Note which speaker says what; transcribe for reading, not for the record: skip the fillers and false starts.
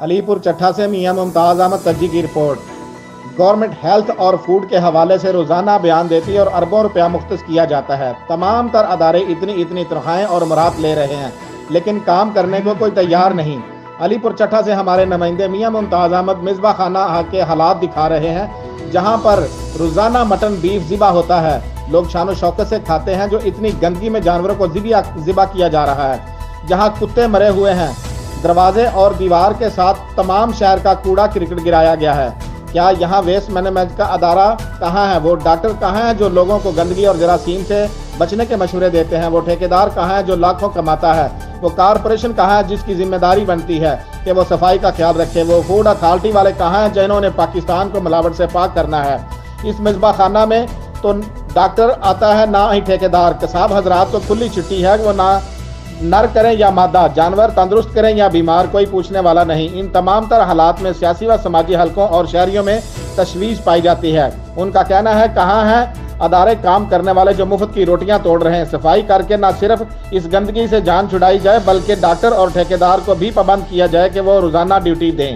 Speaker 1: علی پور چٹھا سے میاں ممتاز احمد تجی کی رپورٹ۔ گورنمنٹ ہیلتھ اور فوڈ کے حوالے سے روزانہ بیان دیتی ہے اور اربوں روپیہ مختص کیا جاتا ہے۔ تمام تر ادارے اتنی تنخواہیں اور مراد لے رہے ہیں لیکن کام کرنے کو کوئی تیار نہیں۔ علی پور چٹھا سے ہمارے نمائندے میاں ممتاز احمد مصباح خانہ کے حالات دکھا رہے ہیں جہاں پر روزانہ مٹن بیف ذبح ہوتا ہے، لوگ شان و شوکت سے کھاتے ہیں، جو اتنی گندگی میں جانوروں کو ذبح کیا جا رہا ہے، جہاں کتے مرے ہوئے ہیں، دروازے اور دیوار کے ساتھ تمام شہر کا کوڑا کرکٹ گرایا گیا ہے۔ کیا یہاں ویسٹ مینجمنٹ کا ادارہ کہاں ہے؟ وہ ڈاکٹر کہاں ہیں جو لوگوں کو گندگی اور جراثیم سے بچنے کے مشورے دیتے ہیں؟ وہ ٹھیکیدار کہاں ہے جو لاکھوں کماتا ہے؟ وہ کارپوریشن کہاں ہے جس کی ذمہ داری بنتی ہے کہ وہ صفائی کا خیال رکھے؟ وہ فوڈ اتھارٹی والے کہاں ہیں جنہوں نے پاکستان کو ملاوٹ سے پاک کرنا ہے؟ اس مصباح خانہ میں تو ڈاکٹر آتا ہے نہ ہی ٹھیکیدار۔ قصاب حضرات کو کھلی چھٹی ہے، وہ نہ نر کریں یا مادہ، جانور تندرست کریں یا بیمار، کوئی پوچھنے والا نہیں۔ ان تمام تر حالات میں سیاسی و سماجی حلقوں اور شہریوں میں تشویش پائی جاتی ہے۔ ان کا کہنا ہے کہاں ہیں ادارے کام کرنے والے جو مفت کی روٹیاں توڑ رہے ہیں؟ صفائی کر کے نہ صرف اس گندگی سے جان چھڑائی جائے بلکہ ڈاکٹر اور ٹھیکیدار کو بھی پابند کیا جائے کہ وہ روزانہ ڈیوٹی دیں۔